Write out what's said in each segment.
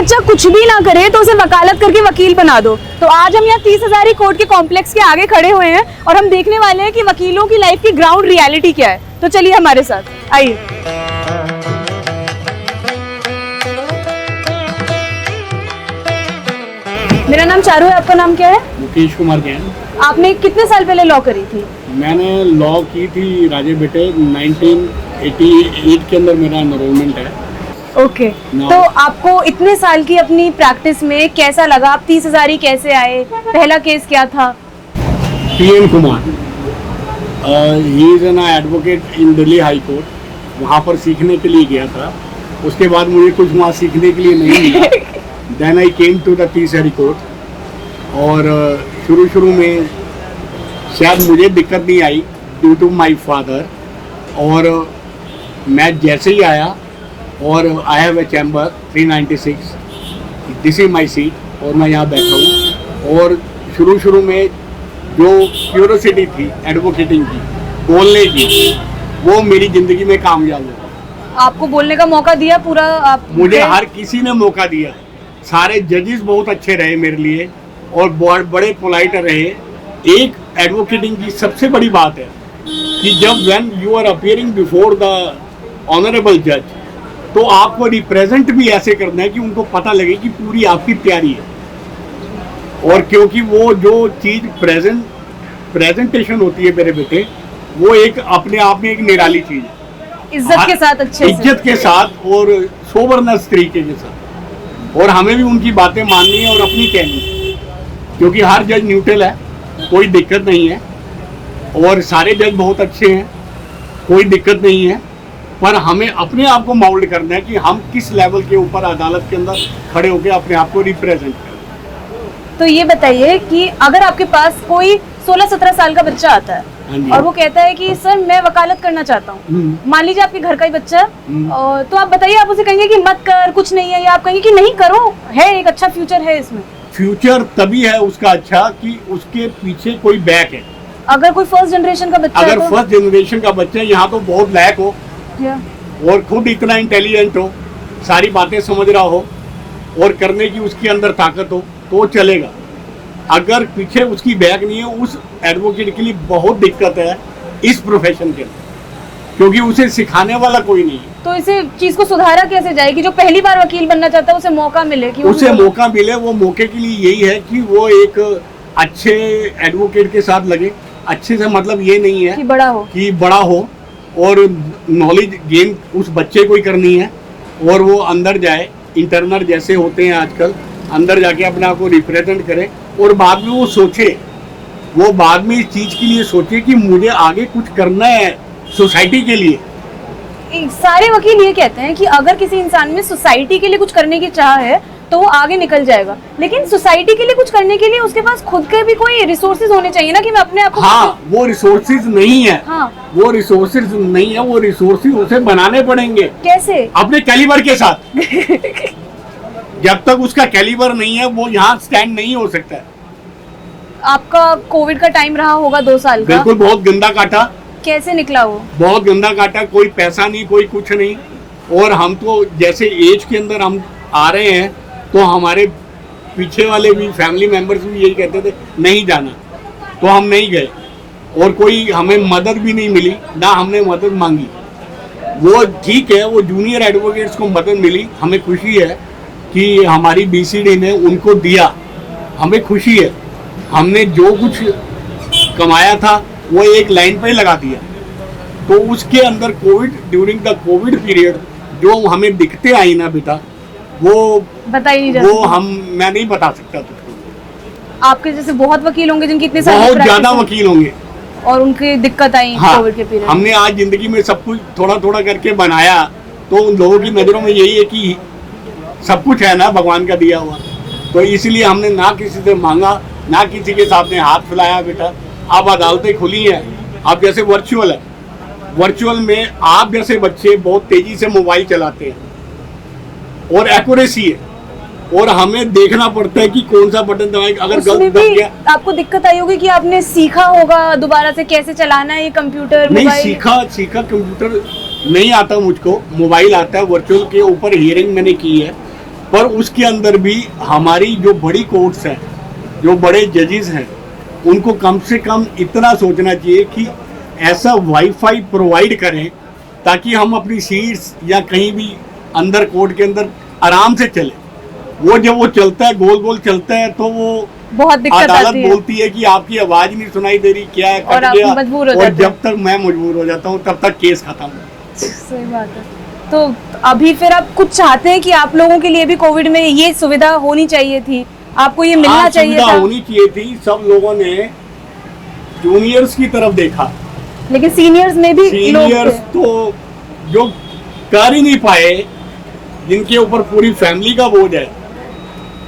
बच्चा कुछ भी ना करे तो उसे वकालत करके वकील बना दो। तो आज हम यहाँ 30,000 कोर्ट के कॉम्प्लेक्स के आगे खड़े हुए हैं और हम देखने वाले हैं कि वकीलों की लाइफ की ग्राउंड रियलिटी क्या है। तो चलिए हमारे साथ आइए। मेरा नाम चारू है, आपका नाम क्या है? मुकेश कुमार जैन। आपने कितने साल पहले लॉ करी थी? मैंने लॉ की थी राजे बेटे 1988 के अंदर मेरा एनरोलमेंट है। ओके तो आपको इतने साल की अपनी प्रैक्टिस में कैसा लगा? आप 30,000 ही कैसे आए? पहला केस क्या था? PM Kumar, he is an advocate in Delhi high court. वहाँ पर सीखने के लिए गया था। उसके बाद मुझे कुछ वहाँ सीखने के लिए नहीं मिला। Then I came to the 30,000 court. और शुरू में शायद मुझे दिक्कत नहीं आई ड्यू टू माई फादर। और मैं जैसे ही आया और I have a chamber 396, this is my seat और मैं यहाँ बैठा हूँ। और शुरू में जो क्यूरोसिटी थी एडवोकेटिंग की, बोलने की, वो मेरी ज़िंदगी में कामयाब हुआ। आपको बोलने का मौका दिया पूरा? आप मुझे हर किसी ने मौका दिया। सारे जजेस बहुत अच्छे रहे मेरे लिए और बहुत बड़े पोलाइट रहे। एक एडवोकेटिंग की सबसे बड़ी बात है कि जब when you are appearing before the honourable जज, तो आपको रिप्रेजेंट भी ऐसे करना है कि उनको पता लगे कि पूरी आपकी तैयारी है। और क्योंकि वो जो चीज़ प्रेजेंटेशन होती है मेरे बेटे, वो एक अपने आप में एक निराली चीज़ है। इज्जत के साथ, अच्छे से इज्जत के साथ और सोबरनेस तरीके के साथ। और हमें भी उनकी बातें माननी है और अपनी कहनी है, क्योंकि हर जज न्यूट्रल है, कोई दिक्कत नहीं है। और सारे जज बहुत अच्छे हैं, कोई दिक्कत नहीं है। पर हमें अपने आप को माउल्ड करना है कि हम किस लेवल के ऊपर अदालत के अंदर खड़े होकर अपने आप को रिप्रेजेंट करें। तो ये बताइए कि अगर आपके पास कोई 16-17 साल का बच्चा आता है और वो कहता है कि सर मैं वकालत करना चाहता हूँ, मान लीजिए आपके घर का ही बच्चा, तो आप बताइए, आप उसे कहेंगे कि मत कर, कुछ नहीं है, या आप कहेंगे कि नहीं करो, है एक अच्छा फ्यूचर है इसमें? फ्यूचर तभी है उसका अच्छा कि उसके पीछे कोई बैक है। अगर कोई फर्स्ट जनरेशन का बच्चा, अगर फर्स्ट जनरेशन का बच्चा यहाँ तो बहुत लायक हो और खुद इतना इंटेलिजेंट हो, सारी बातें समझ रहा हो और करने की उसके अंदर ताकत हो, तो चलेगा। अगर पीछे उसकी बैक नहीं है, उस एडवोकेट के लिए बहुत दिक्कत है इस प्रोफेशन के अंदर, क्योंकि उसे सिखाने वाला कोई नहीं है। तो इसे चीज को सुधारा कैसे जाए कि जो पहली बार वकील बनना चाहता है उसे मौका मिले? कि उसे मौका मिले। वो मौके के लिए यही है कि वो एक अच्छे एडवोकेट के साथ लगे। अच्छे से मतलब ये नहीं है कि बड़ा हो और नॉलेज गेन उस बच्चे को ही करनी है, और वो अंदर जाए, इंटरनल जैसे होते हैं आजकल, अंदर जाके अपने आप को रिप्रेजेंट करे और बाद में वो सोचे, वो बाद में इस चीज़ के लिए सोचे कि मुझे आगे कुछ करना है सोसाइटी के लिए। सारे वकील ये कहते हैं कि अगर किसी इंसान में सोसाइटी के लिए कुछ करने की चाह है तो वो आगे निकल जाएगा, लेकिन सोसाइटी के लिए कुछ करने के लिए उसके पास खुद के भी कोई रिसोर्सेज होने चाहिए ना, कि मैं अपने आप को। हाँ, वो रिसोर्सेज नहीं है। हाँ, वो रिसोर्सेज नहीं है, वो रिसोर्सेज उसे बनाने पड़ेंगे। कैसे? अपने कैलिबर के साथ। जब तक उसका कैलिबर नहीं है, वो यहाँ स्टैंड नहीं हो सकता है। आपका कोविड का टाइम रहा होगा 2 साल का। बिल्कुल, बहुत गंदा काटा। कैसे निकला वो? बहुत गंदा काटा, कोई पैसा नहीं, कोई कुछ नहीं। और हम तो जैसे एज के अंदर हम आ रहे हैं, तो हमारे पीछे वाले भी फैमिली मेंबर्स भी यही कहते थे नहीं जाना, तो हम नहीं गए। और कोई हमें मदद भी नहीं मिली, ना हमने मदद मांगी। वो ठीक है, वो जूनियर एडवोकेट्स को मदद मिली, हमें खुशी है कि हमारी BCD ने उनको दिया, हमें खुशी है। हमने जो कुछ कमाया था वो एक लाइन पे लगा दिया। तो उसके अंदर ड्यूरिंग द कोविड पीरियड जो हमें दिक्कतें आई ना बेटा, वो बताइए नहीं वो मैं नहीं बता सकता तुझको। आपके जैसे बहुत वकील होंगे जिनकी इतने सारे बहुत ज्यादा वकील होंगे और उनकी दिक्कत आई कोविड के पीरियड। हमने आज जिंदगी में सब कुछ थोड़ा थोड़ा करके बनाया, तो उन लोगों की नजरों में यही है कि सब कुछ है ना भगवान का दिया हुआ। तो इसलिए हमने ना किसी से मांगा, ना किसी के सामने हाथ फैलाया बेटा। अब अदालतें खुली हैं, अब जैसे वर्चुअल है, वर्चुअल में आप जैसे बच्चे बहुत तेजी से मोबाइल चलाते हैं और एक्यूरेसी है, और हमें देखना पड़ता है कि कौन सा बटन दबाएगा। अगर गलत दब गया, आपको दिक्कत आई होगी कि आपने सीखा होगा दोबारा से कैसे चलाना है ये कंप्यूटर नहीं सीखा कंप्यूटर नहीं आता मुझको, मोबाइल आता है। वर्चुअल के ऊपर हियरिंग मैंने की है, पर उसके अंदर भी हमारी जो बड़ी कोर्ट्स हैं, जो बड़े जजेस हैं, उनको कम से कम इतना सोचना चाहिए कि ऐसा वाईफाई प्रोवाइड करें ताकि हम अपनी सीट्स या कहीं भी अंदर कोर्ट के अंदर आराम से चले। वो जब वो चलता है, गोल गोल चलता है, तो वो बहुत दिक्कत अदालत आती है बोलती है कि आपकी आवाज नहीं सुनाई दे रही, क्या है, और कट आप गया। मजबूर हो और जाते हैं। जब तक मैं मजबूर हो जाता हूँ तब तक केस खत्म। सही बात है। तो अभी फिर आप कुछ चाहते हैं कि आप लोगों के लिए भी कोविड में ये सुविधा होनी चाहिए थी, आपको ये मिलना हाँ, चाहिए सुविधा था, होनी चाहिए थी। सब लोगों ने जूनियर्स की तरफ देखा, लेकिन सीनियर्स में भी लोग सीनियर्स थे। तो जो कर ही नहीं पाए, जिनके ऊपर पूरी फैमिली का बोझ है।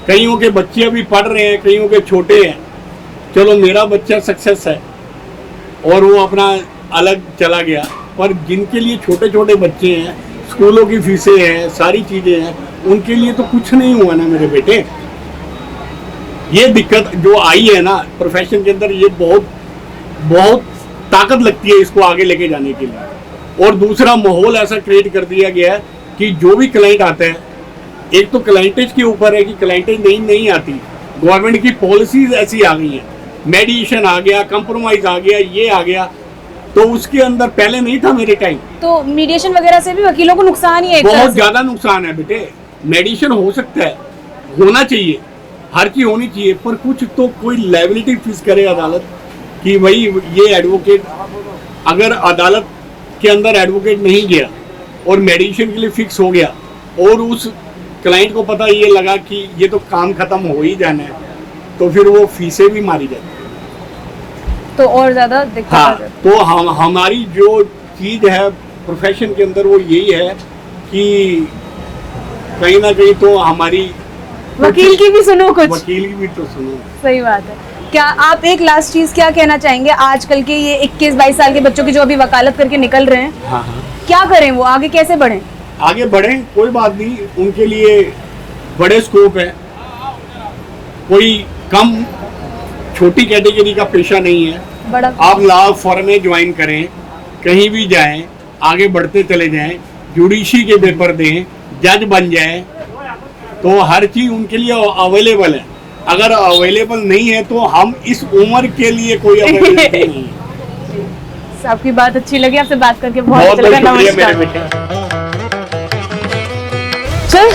कईयों के बच्चे अभी पढ़ रहे हैं, कईयों के छोटे हैं। चलो मेरा बच्चा सक्सेस है और वो अपना अलग चला गया, पर जिनके लिए छोटे छोटे बच्चे हैं, स्कूलों की फीसें हैं, सारी चीजें हैं, उनके लिए तो कुछ नहीं हुआ ना मेरे बेटे। ये दिक्कत जो आई है ना प्रोफेशन के अंदर, ये बहुत बहुत ताकत लगती है इसको आगे लेके जाने के लिए। और दूसरा माहौल ऐसा क्रिएट कर दिया गया है कि जो भी क्लाइंट आता है, एक तो क्लाइंटेज के ऊपर है कि क्लाइंटेज नहीं आती, गवर्नमेंट की पॉलिसीज ऐसी आ गई हैं, मेडिएशन आ गया, कंप्रोमाइज आ गया, ये आ गया, तो उसके अंदर पहले नहीं था मेरे टाइम। तो मीडिएशन वगैरह से भी वकीलों को नुकसान ही है एक तरह बहुत से। ज्यादा नुकसान है बेटे। मेडिएशन हो सकता है, होना चाहिए, हर चीज होनी चाहिए, पर कुछ तो कोई लायबिलिटी फिक्स करे अदालत कि भाई ये एडवोकेट, अगर अदालत के अंदर एडवोकेट नहीं गया और मेडिएशन के लिए फिक्स हो गया और उस क्लाइंट को पता ये लगा कि ये तो काम खत्म हो ही जाना है, तो फिर वो फीसें भी मारी जाती है। तो और ज्यादा दिक्कत आ हाँ, जाती है। तो हमारी जो चीज है प्रोफेशन के अंदर वो यही है कि कहीं ना कहीं तो हमारी वकील की भी सुनो कुछ। वकील की भी तो सुनो। सही बात है। क्या आप एक लास्ट चीज क्या कहना चाहेंगे आजकल के ये 21-22 साल के बच्चों की जो अभी वकालत करके निकल रहे हैं, हाँ हाँ, क्या करें, वो आगे कैसे बढ़ें? आगे बढ़े, कोई बात नहीं, उनके लिए बड़े स्कोप है, कोई कम छोटी कैटेगरी का पेशा नहीं है। बड़ा आप लॉ फॉर्म में ज्वाइन करें, कहीं भी जाएं, आगे बढ़ते चले जाएं, जुडिशरी के पेपर दें, जज बन जाएं, तो हर चीज उनके लिए अवेलेबल है। अगर अवेलेबल नहीं है तो हम इस उम्र के लिए कोई अवेलेबल नहीं है। आपकी बात अच्छी लगी, आपसे बात करके बहुत बहुत अच्छा बहुत लगा। शुक्रिया मेरे नमस्कार। बेटे। चल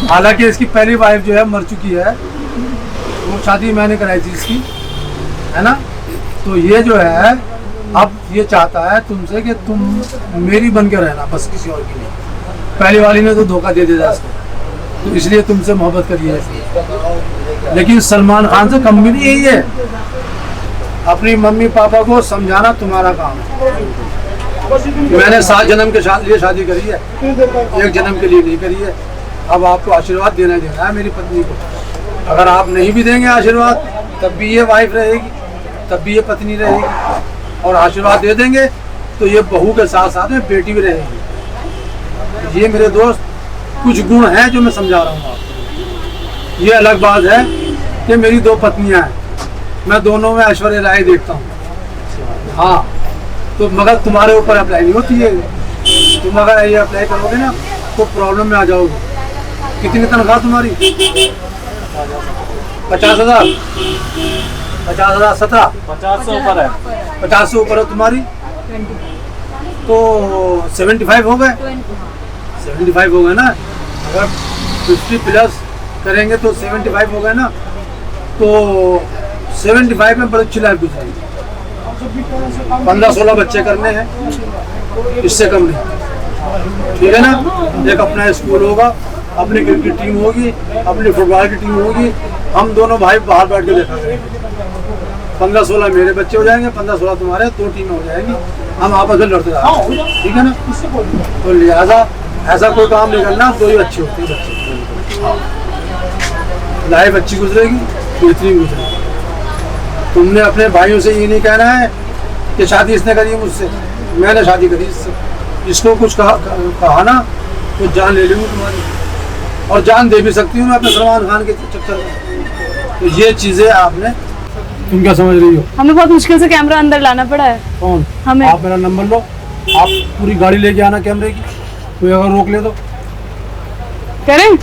हालांकि इसकी पहली वाइफ जो है मर चुकी है, वो शादी मैंने कराई थी इसकी, है ना। तो ये जो है अब ये चाहता है तुमसे कि तुम मेरी बन के रहना, बस किसी और की नहीं। पहली वाली ने तो धोखा दे दिया इसको, तो इसलिए तुमसे मोहब्बत करी है। लेकिन सलमान खान से कम भी नहीं यही है। अपनी मम्मी पापा को समझाना तुम्हारा काम है। मैंने 7 जन्म के लिए शादी करी है, 1 जन्म के लिए नहीं करी है। अब आपको आशीर्वाद देना है मेरी पत्नी को। अगर आप नहीं भी देंगे आशीर्वाद, तब भी ये वाइफ रहेगी, तब भी ये पत्नी रहेगी। और आशीर्वाद दे देंगे तो ये बहू के साथ साथ में बेटी भी रहेगी। ये मेरे दोस्त कुछ गुण हैं जो मैं समझा रहा हूँ आपको। ये अलग बात है कि मेरी 2 पत्नियां हैं, मैं दोनों में ऐश्वर्या राय देखता हूँ। हाँ, तो मगर तुम्हारे ऊपर अप्लाई नहीं होती है। तुम अगर ये अप्लाई करोगे ना तो प्रॉब्लम में आ जाओगे। कितनी तनख्वाह तुम्हारी? 50,000, 50,000, 17, 50 से ऊपर है। 50 से ऊपर है तुम्हारी, तो 75 हो गए। 75 हो गए ना। अगर 50 प्लस करेंगे तो 75 हो गए ना, तो 75 में बड़ी अच्छी लाइफ गुजारेगी। 15-16 बच्चे करने हैं, इससे कम नहीं, ठीक है ना। एक अपना स्कूल होगा, अपनी क्रिकेट टीम होगी, अपनी फुटबॉल की टीम होगी। हम दोनों भाई बाहर बैठ के देखा करेंगे। 15-16 मेरे बच्चे हो जाएंगे, 15-16 तुम्हारे, 2 टीमें हो जाएंगी। हम आपस में लड़ते रहेंगे, ठीक है ना। तो लिहाजा ऐसा कोई काम नहीं करना, 2 ही अच्छे होते हैं बच्चे। लाइफ अच्छी गुजरेगी, बेहतरीन गुजरेगी। तुमने अपने भाइयों से ये नहीं कहना है कि शादी इसने करी है मुझसे, मैंने शादी करी इससे। इसको कुछ कहा ना तो जान ले लूँगी तुम्हारी, और जान दे भी सकती हूँ मैं अपने सलमान खान के चक्कर में। तो ये चीज़ें आपने, तुम क्या समझ रही हो? हमें बहुत मुश्किल से कैमरा अंदर लाना पड़ा है। कौन? हमें। आप मेरा नंबर लो, आप पूरी गाड़ी लेके आना कैमरे की, कोई अगर रोक ले तो। करें?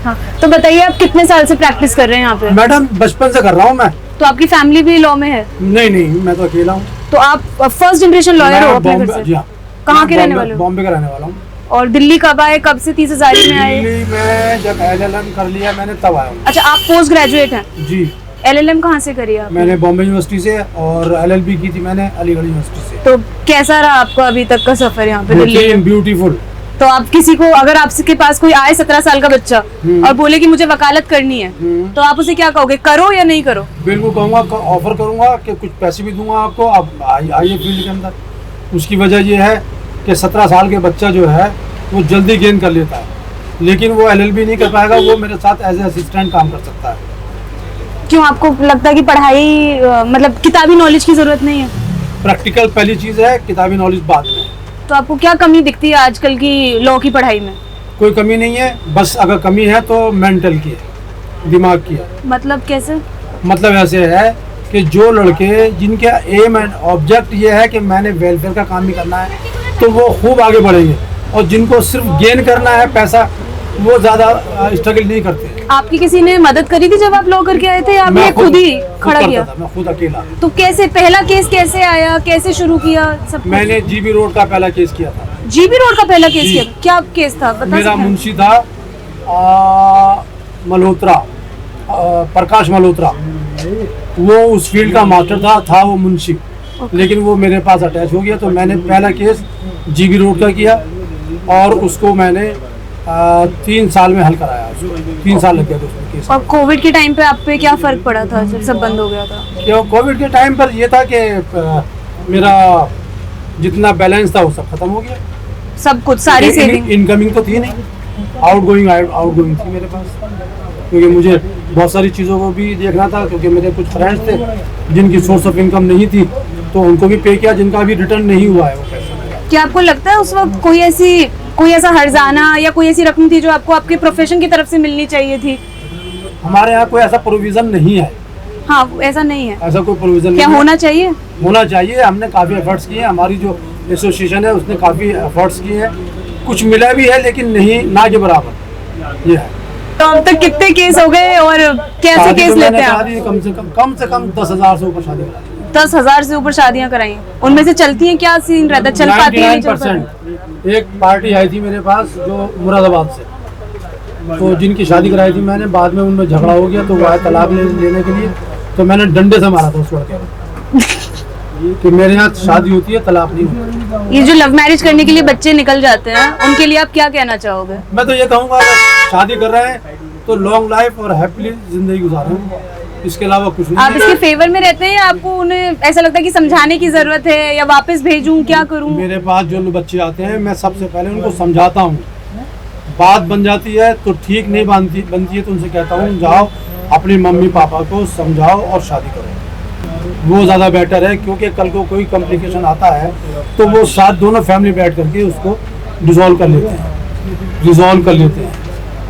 हाँ, तो बताइए आप कितने साल से प्रैक्टिस कर रहे हैं यहाँ पे? मैडम बचपन से कर रहा हूँ मैं। तो आपकी फैमिली भी लॉ में है? नहीं, मैं तो अकेला हूँ। तो आप फर्स्ट जनरेशन लॉयर हो अपने घर बॉम्बे, से? जी हाँ। कहाँ के रहने वाले हो? बॉम्बे का रहने वाला हूँ। और दिल्ली कब आए, कब से 30,000 में आए? दिल्ली में जब LLM कर लिया मैंने तब आया हूँ। अच्छा, आप पोस्ट ग्रेजुएट हैं? जी। LLM कहाँ से करी आप? मैंने बॉम्बे यूनिवर्सिटी से, और LLB की थी मैंने अलीगढ़ यूनिवर्सिटी से। तो कैसा रहा आपको अभी तक का सफर यहाँ पे दिल्ली में? ब्यूटीफुल। तो आप किसी को, अगर आपके पास कोई आए 17 साल का बच्चा और बोले कि मुझे वकालत करनी है, तो आप उसे क्या कहोगे, करो या नहीं करो? बिल्कुल कहूँगा, ऑफर करूँगा कि कुछ पैसे भी दूंगा आपको, आप आइए फील्ड के अंदर। उसकी वजह ये है कि 17 साल के बच्चा जो है वो जल्दी गेन कर लेता है, लेकिन वो LLB नहीं कर पाएगा, वो मेरे साथ एज ए असिस्टेंट काम कर सकता है। क्यों आपको लगता है कि पढ़ाई मतलब किताबी नॉलेज की जरूरत नहीं है? प्रैक्टिकल पहली चीज़ है, किताबी नॉलेज बाद में। तो आपको क्या कमी दिखती है आजकल की लॉ की पढ़ाई में? कोई कमी नहीं है, बस अगर कमी है तो मेंटल की है, दिमाग की है। मतलब कैसे? मतलब ऐसे है कि जो लड़के जिनके एम एंड ऑब्जेक्ट ये है कि मैंने वेलफेयर का काम ही करना है, तो वो खूब आगे बढ़ेंगे, और जिनको सिर्फ गेन करना है पैसा, वो ज़्यादा स्ट्रगल नहीं करते। आपकी किसी ने मदद करी थी जब आप लॉ करके आए थे, या आपने खुद ही खड़ा किया? मैं खुद अकेला। तो कैसे, पहला केस कैसे आया, कैसे शुरू किया सब कुछ? मैंने GB रोड का पहला केस किया था। GB रोड का पहला केस जी। किया? क्या केस था, बता मेरा सकते हैं? मुंशी था मल्होत्रा, प्रकाश मल्होत्रा। वो उस फील्ड का मास्टर था वो मुंशी, लेकिन वो मेरे पास अटैच हो गया, तो मैंने पहला केस GB रोड का किया, और उसको मैंने 3 साल में हल कराया। 3 साल लग गया था उसमें केस। और कोविड के टाइम पे आप पे क्या फर्क पड़ा था जब सब बंद हो गया था? क्यों, कोविड के टाइम पर ये था कि मेरा जितना बैलेंस था वो सब खत्म हो गया। सब कुछ, सारी सेविंग? इनकमिंग तो थी नहीं, आउटगोइंग थी मेरे पास, क्योंकि मुझे बहुत सारी चीज़ों को भी देखना था, क्योंकि मेरे कुछ फ्रेंड्स थे जिनकी सोर्स ऑफ इनकम नहीं थी, तो उनको भी पे किया, जिनका भी रिटर्न नहीं हुआ है वो पैसा। क्या आपको लगता है उस वक्त कोई ऐसा हर्जाना या कोई ऐसी रकम थी जो आपको आपके प्रोफेशन की तरफ से मिलनी चाहिए थी? हमारे यहाँ कोई ऐसा प्रोविजन नहीं है। हाँ, ऐसा नहीं है? ऐसा कोई प्रोविजन क्या नहीं होना चाहिए? होना चाहिए। हमने काफ़ी एफर्ट्स किए, हमारी जो एसोसिएशन है उसने काफ़ी एफर्ट्स किए हैं, कुछ मिला भी है, लेकिन नहीं, ना के बराबर ये है। तो अब तक कितने केस हो गए और कैसे केस लेते हैं आप? कम से कम 10,000 से ऊपर शादी करा दी। 10,000 से ऊपर शादियां कराई हैं, उनमें से चलती हैं? क्या सीन रहता है, चल पाती है? 99%। एक पार्टी आई थी मेरे पास जो मुरादाबाद से, तो जिनकी शादी कराई थी मैंने, बाद में उनमें झगड़ा हो गया, तो वो आए तलाक लेने के लिए, तो मैंने डंडे से मारा था उस लड़के को कि मेरे यहाँ शादी होती है, तलाक नहीं होती। ये जो लव मैरिज करने के लिए बच्चे निकल जाते हैं, उनके लिए आप क्या कहना चाहोगे? मैं तो ये कहूँगा, अगर शादी कर रहे हैं तो लॉन्ग लाइफ और हैप्पीली जिंदगी गुजारें, इसके अलावा कुछ नहीं। आप इसके फेवर में रहते हैं या आपको उन्हें ऐसा लगता है कि समझाने की जरूरत है, या वापस भेजूं, क्या करूं? मेरे पास जो बच्चे आते हैं, मैं सबसे पहले उनको समझाता हूँ, बात बन जाती है तो ठीक नहीं बनती है तो उनसे कहता हूँ जाओ अपनी मम्मी पापा को समझाओ और शादी करो, वो ज़्यादा बेटर है, क्योंकि कल को कोई कॉम्प्लिकेशन आता है तो वो साथ दोनों फैमिली बैठ करके उसको रिजॉल्व कर लेते हैं।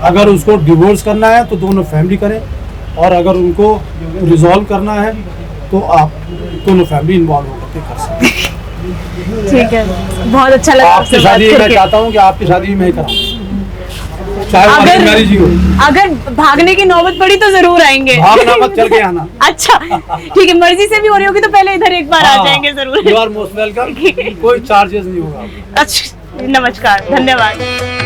अगर उसको डिवोर्स करना है तो दोनों फैमिली करें, और अगर उनको रिजॉल्व करना है तो आप दोनों फैमिली इन्वॉल्व होकर के कर सकते हैं। ठीक है, बहुत अच्छा लगा आपकी शादी मैं चाहता हूँ कि आपकी शादी मैं कराऊँ, चाहे वो मैरिज ही हो। अगर भागने की नौबत पड़ी तो जरूर आएंगे। भागना मत, चल के आना। अच्छा ठीक है, मर्जी से भी हो रही होगी तो पहले इधर एक बार आ जाएंगे जरूर। यू आर मोस्ट वेलकम, कोई चार्जेस नहीं होगा। अच्छा, नमस्कार, धन्यवाद।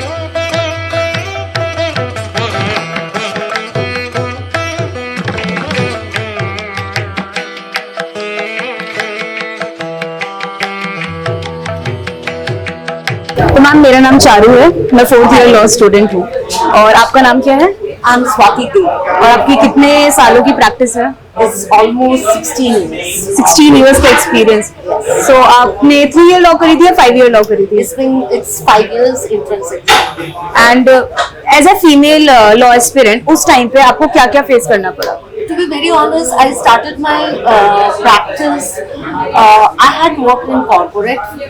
तो मैम, मेरा नाम चारू है, मैं 4th ईयर लॉ स्टूडेंट हूँ, और आपका नाम क्या है? I am Swati too. और आपकी कितने सालों की प्रैक्टिस है? It's almost 16 years. 16 इयर्स का एक्सपीरियंस। सो आपने 3 ईयर लॉ करी थी या 5 ईयर लॉ करी थी? It's 5 years intrinsic. And as a female law aspirant उस टाइम पे आपको क्या क्या फेस करना पड़ा? To be very honest, I started my practice. I had worked in corporate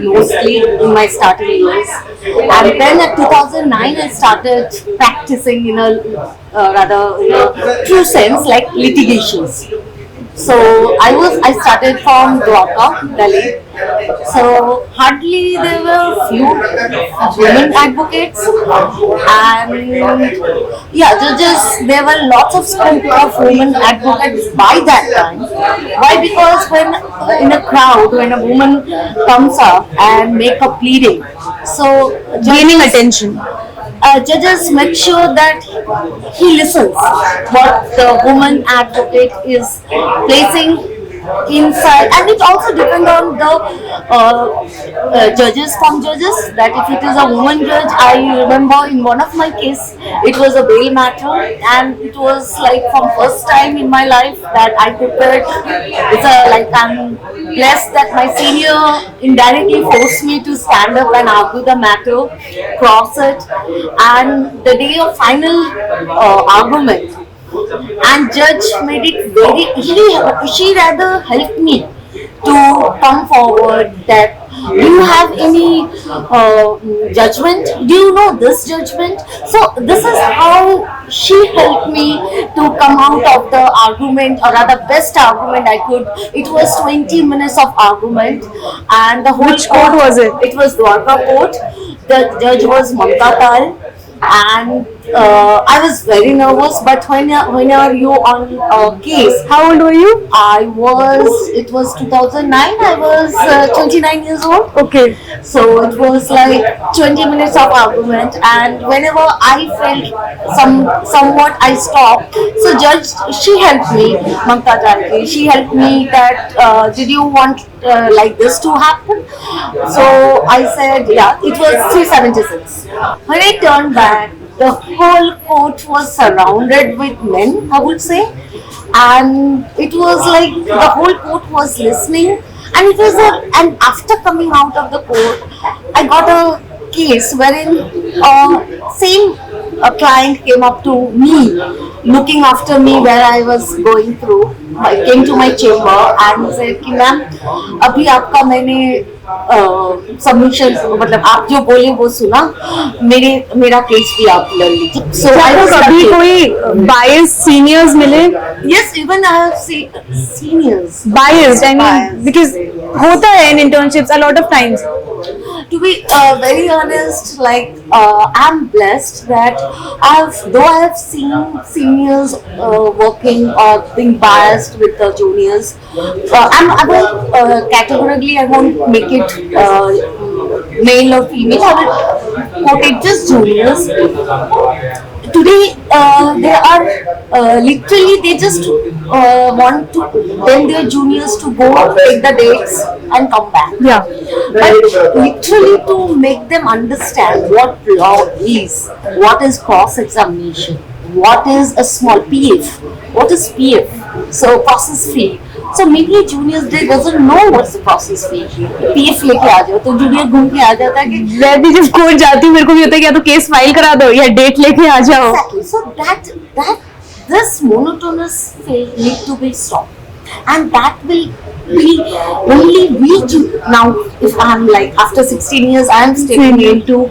mostly in my starting years, and then at 2009 I started practicing in a rather true sense, like litigations. So I started from Dwarka, Delhi. So hardly there were few women advocates, and yeah, judges. There were lots of scope of women advocates by that time. Why? Because when in a crowd, when a woman comes up and make a pleading, so Gaining attention. judges make sure that he listens what the woman advocate is placing inside, and it also depends on the judges from judges, that if it is a woman judge. I remember in one of my case it was a bail matter, and it was like from first time in my life that I prepared. I'm blessed that my senior indirectly forced me to stand up and argue the matter, cross it, and the day of final argument, and judge made it very, she rather helped me to come forward that, do you have any judgment, do you know this judgment? So this is how she helped me to come out of the argument, or rather best argument I could. It was 20 minutes of argument, and the whole Which court was it? It was Dwarka court. The judge was Mamta Pal, and I was very nervous. But when are you on a case? How old were you? It was 2009. I was 29 years old. Okay. So it was like 20 minutes of argument, and whenever I felt somewhat, I stopped. So judge, she helped me, Mamta Jalki, she helped me that, did you want like this to happen? So I said, yeah, it was 376. When I turned back, the whole court was surrounded with men, I would say, and it was like the whole court was listening. And it was and after coming out of the court, I got a case wherein same client came up to me, looking after me where I was going through. I came to my chamber and said कि ma'am, अभी आपका मैंने submission, मतलब आप जो बोले वो सुना, मेरा केस भी आप लड़ लीजिए. So आपको कभी कोई biased seniors मिले? Yes, even I have seniors. Biased, I mean, Biased. because होता है in internships a lot of times. To be very honest, like I'm blessed that though I have seen seniors working or being biased with the juniors, I will categorically, I won't make it male or female. I will quote it just juniors. Today they are literally, they just want to tell their juniors to go take the dates and come back. Yeah. But literally to make them understand what law is, what is cross-examination, what is a small PF, what is PF, so process fee. So many juniors, they doesn't know what's the process fee. PF लेके आ जाओ तो junior घूम के आ जाता है कि मैं भी जब कोर्ट जाती हूँ मेरे को भी होता है कि या तो केस फाइल करा दो या डेट लेके आ जाओ. exactly. So that this monotonous phase need to be stopped, and that will be only now. If I'm like after 16 years, I am stepping into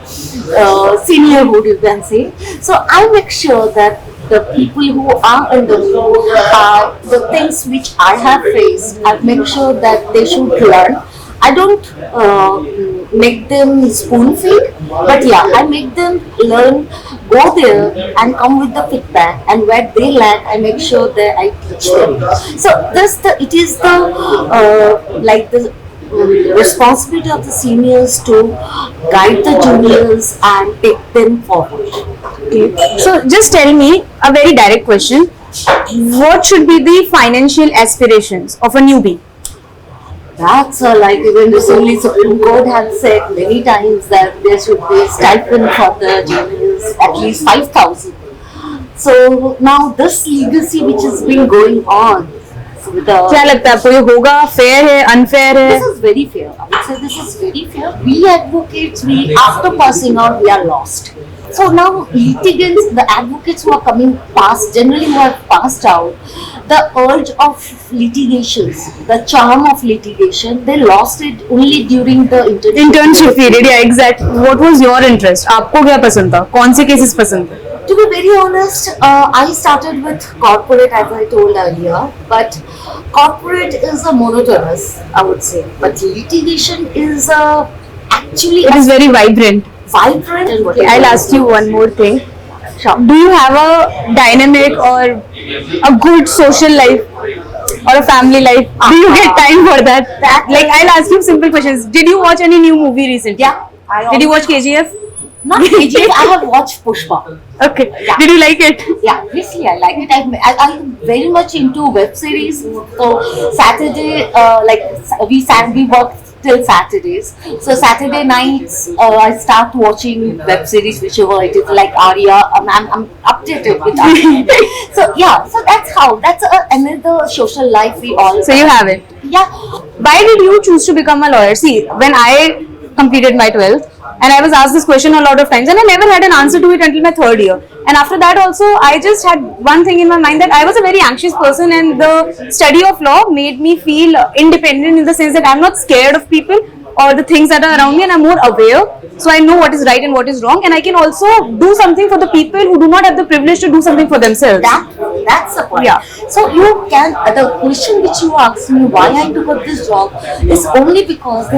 seniorhood, you can say. So I make sure that the people who are under me, the things which I have faced, I make sure that they should learn. I don't make them spoon feed, but yeah, I make them learn, go there and come with the feedback, and where they lack, I make sure that I teach them. So it is the responsibility of the seniors to guide the juniors and take them forward. Okay. So just tell me a very direct question. What should be the financial aspirations of a newbie? That's like even recently Supreme Court has said many times that there should be a stipend for the juniors, at least 5,000. So now this legacy which has been going on, with the, क्या लगता है आपको, ये होगा, fair है, unfair है? this is very fair. I would say this is very fair. We advocates, after passing out, we are lost. So now litigants, the advocates who are coming past, generally who have passed out, the urge of litigations, the charm of litigation, they lost it only during the internship Internship period, yeah, exactly. What was your interest? आपको क्या पसंद था? कौन से cases पसंद थे? To be very honest, I started with corporate as I told earlier, but corporate is a monotonous, I would say. But litigation is actually It is very vibrant. vibrant. And Okay, I'll ask you one more thing. Do you have a dynamic or a good social life or a family life? Do you get time for that? Like, I'll ask you simple questions. Did you watch any new movie recently? Yeah. Did you watch KGF? Not KGF, I have watched Pushpa. Okay. Yeah. Did you like it? Yeah, obviously I like it. I'm very much into web series. So Saturday, we work till Saturdays. So Saturday nights, I start watching web series, whichever it is, like Arya. I'm updated with Arya. So yeah, so that's another social life we all. So you have it. Yeah. Why did you choose to become a lawyer? See, when I completed my 12th, and I was asked this question a lot of times, and I never had an answer to it until my 3rd year. And after that also, I just had one thing in my mind, that I was a very anxious person, and the study of law made me feel independent, in the sense that I'm not scared of people or the things that are around me, and I'm more aware. So I know what is right and what is wrong, and I can also do something for the people who do not have the privilege to do something for themselves. That's the point. Yeah. So you can, the question which you asked me, why I took up this job, is only because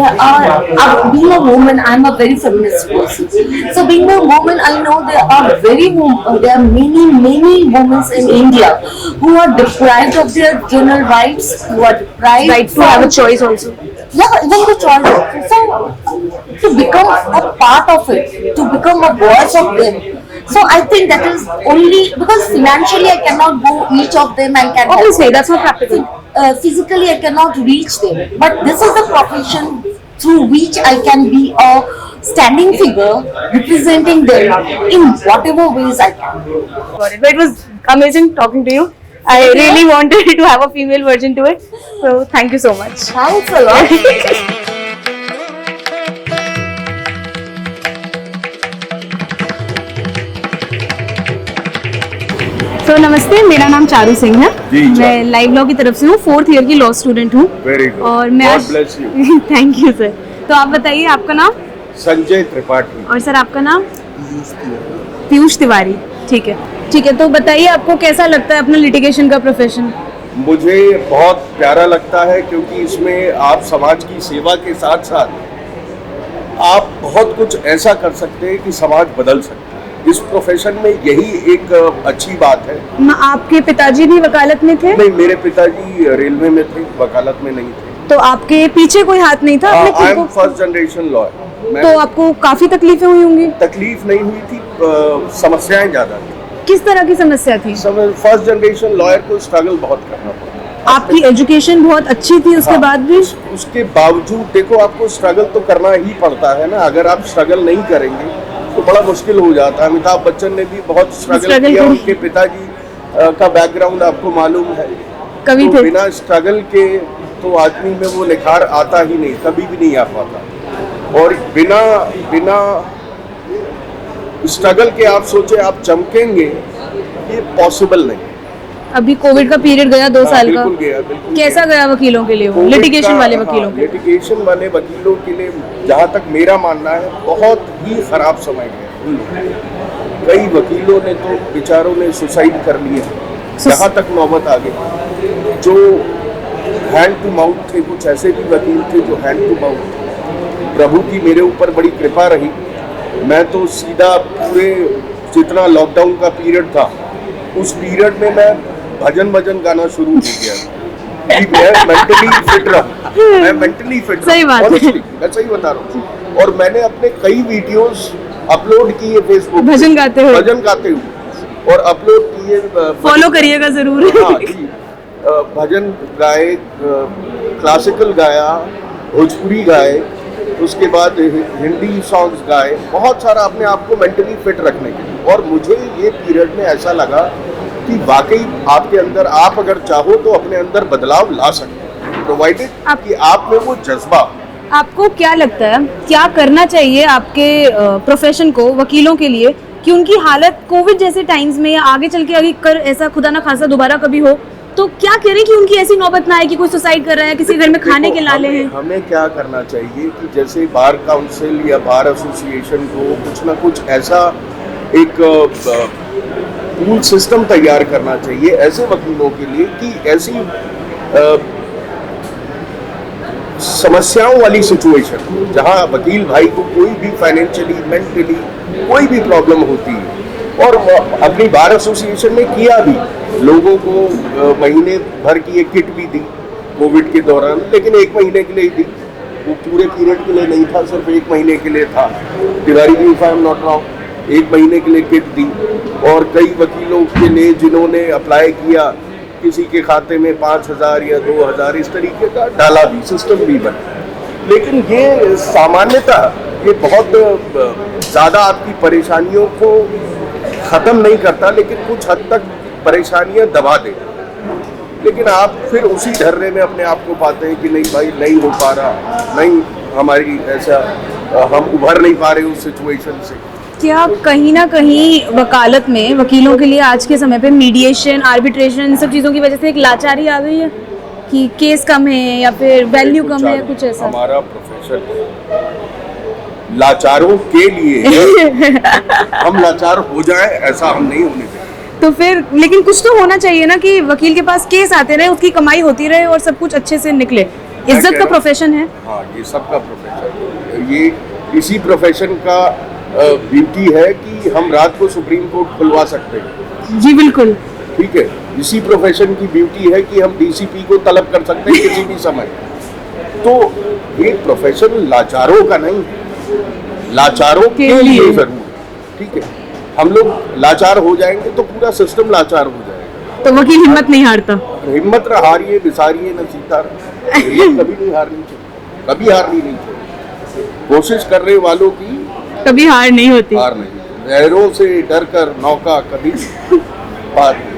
being a woman, I'm a very feminist person. So being a woman, I know there are many women in India who are deprived of their general rights, who are deprived Right to have a choice also. Yeah, even the choice. So to become a part of it, to become a voice of them. So I think that is only because financially I cannot go each of them and can Obviously, that's not practical. physically I cannot reach them. But this is the profession through which I can be a standing figure representing them in whatever ways I can. Got it. But it was amazing talking to you. I really wanted to have a female version to it. So thank you so much. Thanks a lot. तो नमस्ते, मेरा नाम चारू सिंह है। जी, मैं live law की तरफ से हूँ, 4th ईयर की लॉ स्टूडेंट हूँ। Very good. और मैं God bless you. Thank you sir. तो आप बताइए, आपका नाम? संजय त्रिपाठी। और सर आपका नाम? पीयूष तिवारी। ठीक है, ठीक है। तो बताइए, आपको कैसा लगता है अपना लिटिगेशन का प्रोफेशन? मुझे बहुत प्यारा लगता है, क्योंकि इसमें आप समाज की सेवा के साथ साथ आप बहुत कुछ ऐसा कर सकते हैं कि समाज बदल सकते हैं। इस प्रोफेशन में यही एक अच्छी बात है। आपके पिताजी भी वकालत में थे? नहीं, मेरे पिताजी रेलवे में थे, वकालत में नहीं थे। तो आपके पीछे कोई हाथ नहीं था? I am first generation lawyer. तो आपको काफी तकलीफें हुई होंगी? तकलीफ नहीं हुई थी, समस्याएं ज्यादा थी। किस तरह की समस्या थी? फर्स्ट जनरेशन लॉयर को स्ट्रगल बहुत करना पड़ता। आपकी एजुकेशन बहुत अच्छी थी, उसके बाद भी? उसके बावजूद देखो, आपको स्ट्रगल तो करना ही पड़ता है ना। अगर आप स्ट्रगल नहीं करेंगे तो बड़ा मुश्किल हो जाता है। अमिताभ बच्चन ने भी बहुत स्ट्रगल किया। उनके पिताजी का बैकग्राउंड आपको मालूम है, कवि तो थे। बिना स्ट्रगल के तो आदमी में वो निखार आता ही नहीं, कभी भी नहीं आ पाता। और बिना स्ट्रगल के आप सोचे आप चमकेंगे, ये पॉसिबल नहीं। अभी कोविड का पीरियड गया 2 साल का। बिल्कुल गया, बिल्कुल। कैसा गया वकीलों के लिए वो? लिटिगेशन वाले वकीलों के? लिटिगेशन वाले वकीलों के लिए जहाँ तक मेरा मानना है, बहुत ही खराब समय गया। कई वकीलों ने तो बेचारों ने सुसाइड कर लिया, यहाँ तक नौबत आ गई। जो हैंड टू माउथ थे, कुछ ऐसे भी वकील थे जो हैंड टू माउथ। प्रभु की मेरे ऊपर बड़ी कृपा रही। मैं तो सीधा पूरे जितना लॉकडाउन का पीरियड था, उस पीरियड में मैं भजन गाना शुरू हो गया कि मैं मेंटली फिट रहूं। मैं मेंटली फिट, सही बात है। मैं सही बता रहा हूँ। और मैंने अपने कई वीडियोस अपलोड किए फेसबुक, भजन गाते हुए और अपलोड किए। फॉलो करिएगा जरूर। हाँ जी, भजन गाए, क्लासिकल गाया, भोजपुरी गाए, उसके बाद हिंदी सॉन्ग्स गाए, बहुत सारा अपने आप को मेंटली फिट रखने के लिए। और मुझे ये पीरियड में ऐसा लगा कि वाकई आपके अंदर, आप अगर चाहो तो अपने अंदर बदलाव ला सकते हैं, प्रोवाइडेड कि आप में वो जज्बा। आपको क्या लगता है, क्या करना चाहिए आपके प्रोफेशन को, वकीलों के लिए, कि उनकी हालत कोविड जैसे टाइम्स में या आगे चल के अगर ऐसा खुदा ना खासा दोबारा कभी हो, तो क्या करें कि उनकी ऐसी नौबत ना आए कि कोई सुसाइड कर रहा है, किसी घर में खाने के लाले हैं? हमें क्या करना चाहिए कि जैसे बार काउंसिल या बार एसोसिएशन को कुछ ना कुछ ऐसा एक पूल सिस्टम तैयार करना चाहिए ऐसे वकीलों के लिए कि ऐसी समस्याओं वाली सिचुएशन जहां वकील भाई को कोई भी फाइनेंशियली मेंटली कोई भी प्रॉब्लम होती है, और अपनी बार एसोसिएशन ने किया भी, लोगों को महीने भर की एक किट भी दी कोविड के दौरान, लेकिन 1 महीने के लिए ही दी, वो पूरे पीरियड के लिए नहीं था, सिर्फ 1 महीने के लिए था। Tiwari ji, if I am not wrong, 1 महीने के लिए किट दी, और कई वकीलों के लिए जिन्होंने अप्लाई किया किसी के खाते में 5,000 या 2,000 इस तरीके का डाला भी, सिस्टम भी बना। लेकिन ये सामान्यतः ये बहुत ज़्यादा आपकी परेशानियों को ख़त्म नहीं करता, लेकिन कुछ हद तक परेशानियां दबा दे। लेकिन आप फिर उसी ढर्रे में अपने आप को पाते हैं कि नहीं भाई, नहीं हो पा रहा, नहीं हमारी ऐसा, हम उभर नहीं पा रहे उस सिचुएशन से। क्या कहीं ना कहीं वकालत में वकीलों के लिए आज के समय पे मीडिएशन, आर्बिट्रेशन, इन सब चीज़ों की वजह से एक लाचारी आ गई है कि केस कम है या फिर वैल्यू कम है, कुछ ऐसा? हमारा प्रोफेशन लाचारों के लिए है। हम लाचार हो जाएं ऐसा हम नहीं होने देंगे। तो फिर लेकिन कुछ तो होना चाहिए ना कि वकील के पास केस आते रहे, उसकी कमाई होती रहे और सब कुछ अच्छे से निकले। इज्जत का प्रोफेशन है। हाँ, ये सबका प्रोफेशन है। ये इसी प्रोफेशन का ब्यूटी है कि हम रात को सुप्रीम कोर्ट खुलवा सकते हैं। जी बिल्कुल, ठीक है। इसी प्रोफेशन की ब्यूटी है कि हम डीसीपी को तलब कर सकते हैं किसी भी समय। तो ये प्रोफेशन लाचारों का नहीं है, लाचारों के लिए जरूर है। ठीक है, हम लोग लाचार हो जाएंगे तो पूरा सिस्टम लाचार हो जाएगा। तो वकील हिम्मत नहीं हारता। हिम्मत न हारिए, बिसारिए न सीता रहे। हिम्मत कभी नहीं हारनी चाहिए, कभी हारनी नहीं चाहिए। कोशिश करने वालों की कभी हार नहीं होती। हार नहीं। लहरों से डर कर नौका कभी पार नहीं।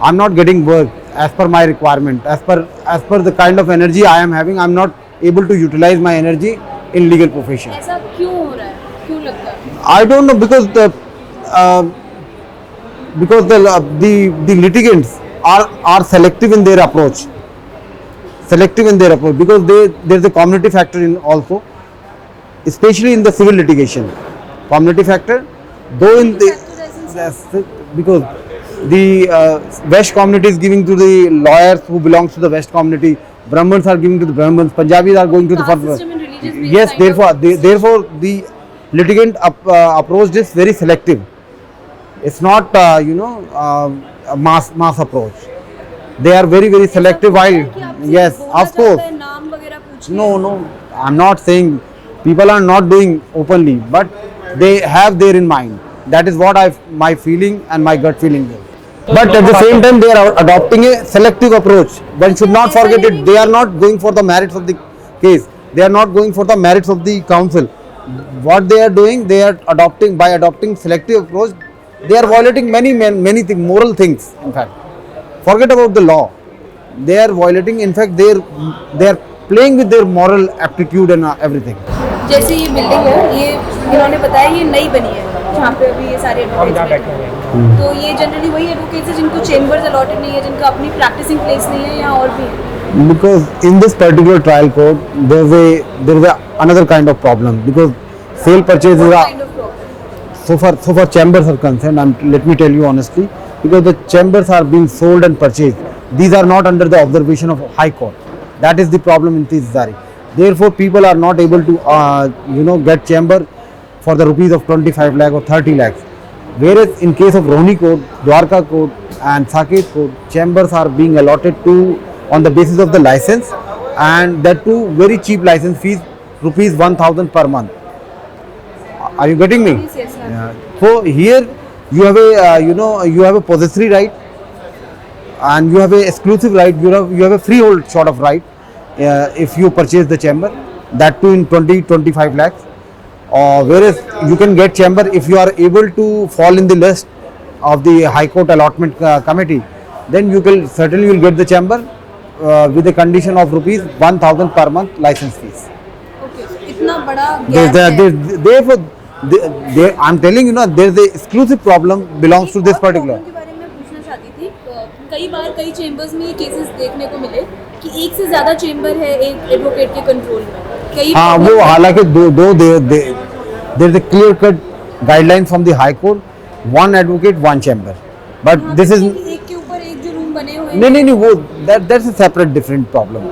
I'm not getting work as per my requirement, as per the kind of energy I am having. I'm not able to utilize my energy in legal profession. ऐसा क्यों हो रहा है, क्यों लगता है? I don't know, because the litigants are selective in their approach. Because there's a community factor in also, especially in the civil litigation. Community factor, though in the because the West community is giving to the lawyers who belongs to the West community. Brahmins are giving to the Brahmins. Punjabis are going to the yes. Therefore the litigant approach is very selective. It's not a mass approach. They are very selective. While yes, of course. No, I'm not saying people are not doing openly, but they have there in mind. That is what my feeling and my gut feeling is. But at the same time, they are adopting a selective approach. One should not forget it. They are not going for the merits of the case. They are not going for the merits of the counsel. What they are doing, they are by adopting selective approach, they are violating many things, moral things. In fact, forget about the law. They are violating. In fact, they are playing with their moral aptitude and everything. जैसे ये building है, ये इन्होंने बताया ये नई बनी है, जहाँ पे अभी ये सारे एडवोकेट्स तो ये जनरली वही एडवोकेट्स हैं जिनको चेम्बर्स अलॉटेड नहीं है, जिनका अपनी प्रैक्टिसिंग प्लेस नहीं है, या और भी है? Because in this particular trial court, there is another kind of problem, because sale purchase is kind of problem? so far chambers are concerned, and let me tell you honestly, because the chambers are being sold and purchased, these are not under the observation of High Court. That is the problem in Tisdari. Therefore, people are not able to get chamber for the rupees of 25 lakh or 30 lakhs. Whereas in case of Rohini Court, Dwarka Court and Saket Court, chambers are being allotted to on the basis of the license, and that too very cheap license fees, rupees 1,000 per month. Are you getting me? Yes, sir. Yeah. So here you have a you have a possessory right, and you have a exclusive right. You have a freehold sort of right if you purchase the chamber, that too in 20-25 lakhs. Whereas you can get chamber if you are able to fall in the list of the High Court allotment committee, then you will certainly get the chamber with the condition of rupees 1,000 per month license fees. Okay, so इतना बड़ा gap है। Therefore, I'm telling you, there is a exclusive problem belongs to this particular. के बारे में पूछना चाहती थी, कई बार कई चेम्बर्स में ये केसेस देखने को मिले कि एक से ज्यादा चेम्बर है एक एडवोकेट के कंट्रोल में। कई हाँ, वो हालांकि though there is a clear cut guideline from the High Court, one advocate, one chamber. But this is एक के ऊपर एक जो रूम बने हुए नहीं नहीं नहीं वो that's a separate different problem.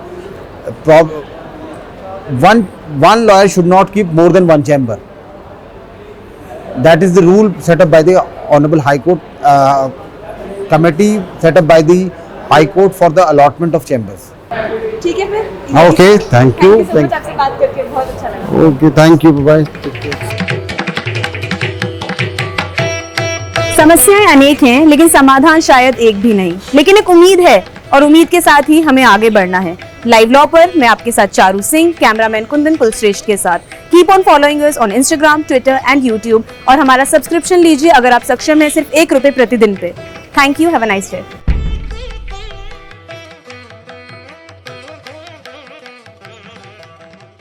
One lawyer should not keep more than one chamber. That is the rule set up by the Honorable High Court committee set up by the High Court for the allotment of chambers. ठीक है फिर Okay, thank you. so much, आपसे बात करके बहुत अच्छा लगा Okay, thank you. Bye. समस्याएं अनेक हैं लेकिन समाधान शायद एक भी नहीं, लेकिन एक उम्मीद है और उम्मीद के साथ ही हमें आगे बढ़ना है। लाइव लॉ पर मैं आपके साथ चारू सिंह, कैमरामैन कुंदन कुलश्रेष्ठ के साथ। Keep on following us on Instagram, Twitter and YouTube और हमारा सब्सक्रिप्शन लीजिए अगर आप सक्षम हैं सिर्फ ₹1 प्रतिदिन पे। Thank you, have a nice day.